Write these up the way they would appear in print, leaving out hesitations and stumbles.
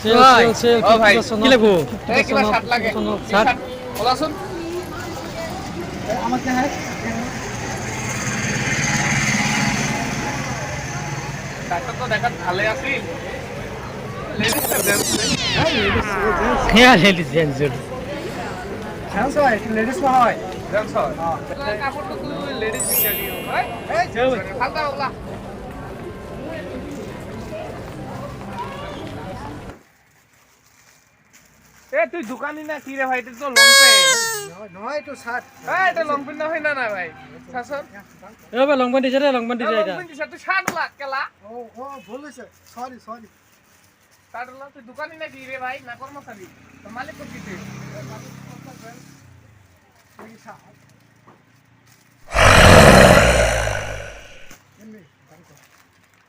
Cell ও ভাই কি লাগবো এই কিবা শার্ট লাগে শার্ট বলাচোন আমাকে হ্যাঁ শার্টটা তো দেখাত ভালে আছিল লেডিস না জেন্টস হ্যাঁ লেডিস জেন্টস চান্স হয় লেডিস হয় জেন্টস হয় কাপড়টা তুই লেডিস বিচারি ভাই এই ফালতা ওলা এ তুই দোকানি না কি রে ভাই এটা তো লং প্যান্ট নহয় তো শার্ট এই এটা লং প্যান্ট না হয় না ভাই শাসন এ ভাই লং প্যান্ট দিছে রে লং প্যান্ট দিছে লং এটা প্যান্ট দিছ তুই শার্ট লাগ কেলা ও ভুল হয়েছে সরি শার্ট লা তুই দোকানি না কি রে ভাই না কর্মচারী তো মালিক কো দিতে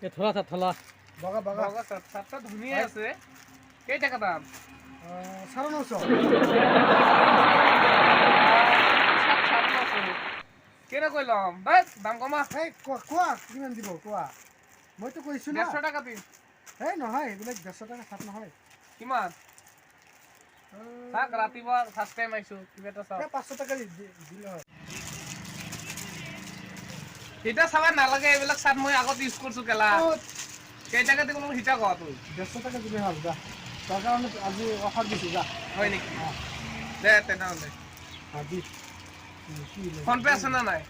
এ থলা থলা বগা বগা বাবা শার্টটা ধুনিয়া আছে কই টাকা দাম 950 কেন কইলাম বাস দাম কমা এই কোৱা কিমান দিব কোৱা মইতো কৈছো না 150 টাকা দিন এই নহয় এইবিলাক 150 টাকা শার্ট নহয় কিমান থাক ৰাতিপুৱা ফাৰ্ষ্ট টাইম আইছো কিবা এটা চাও 500 টাকা দিলে হয় এটা চাবা নালাগে এইবিলাক শার্ট মই আগত ইউজ করছো কেলা কেই টাকা দিব হিটা কও তুই 150 টাকা দিলে হ'ল যা তাৰ কাৰণে আজি অফাৰ দিছো যা হয় নেকি দে তেনেহলে আজি ফোন পে আছে না নাই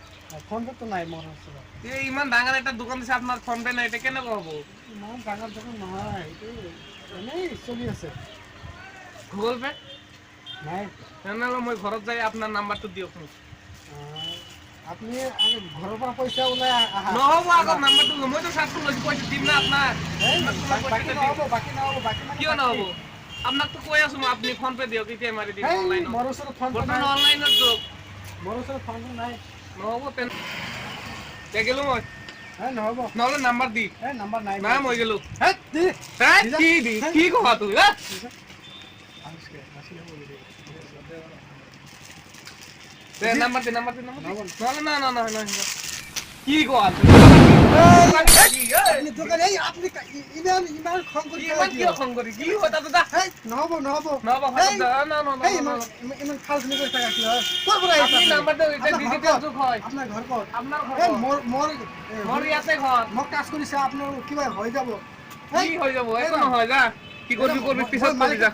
ফোন তো নাই মোৰ ওচৰত এই ইমান ডাঙৰ এটা দোকান দিছে আপনাৰ ফোন পে নাই এটা কেনেকৈ হ'ব ইমান ডাঙৰ দোকান নহয় এইটো এনেই চলি আছে গুগল পে নাই তেনেহলে মই ঘৰত যাই আপোনাৰ নাম্বাৰটো দিয়ক আপুনি আগে ঘৰৰ পৰা পইচা ওলাই আহা নহ'ব আগত নাম্বাৰটো মইতো চাৰ্টটো লৈছো পইচা দিম না আপনার বাকী নহ'ব বাকী মানে কিয় নহ'ব আপোনাকতো কৈ আছো মই আপুনি ফোন পে দিয়ক এতিয়া মাৰি দিম এই, অনলাইনত মোৰ ওচৰত ফোন পে বৰ্তমান নাই অনলাইনত দিয়ক মোৰ ওচৰত ফোন পে নাই নহ'ব তেনে গেলো মই নহ'ব নহ'লে নাম্বাৰ দি নাম্বাৰ নাই না মই গেলো হেই, দি। কি দি কি কোৱা তুই দে নাম্বাৰ দি নহ'লে না কি কোৱা আপনি দোকান এই আপনি ইমান খং কৰি ইমান কিয় খং কৰি কি হয় তাতে দা হেই, নহ'ব এই, এই, ইমান ফালতু কৰি থাকা কি হয় ক'ৰ পৰা আহিছে আপুনি আপুনি? নাম্বাৰটো এতিয়া আপোনাৰ ডিজিটেল ঘৰ ক'ত? যুগ হয় আপোনাৰ ঘৰ ক'ত আপোনাৰ ঘৰ এই ক'ত? মোৰ ইয়াতে ঘৰ মোক টাচ কৰিছে আপোনাৰ কিবা হৈ যাব কি হৈ যাব একো নহয় যা কি কৰিবি পিছত কৰি যা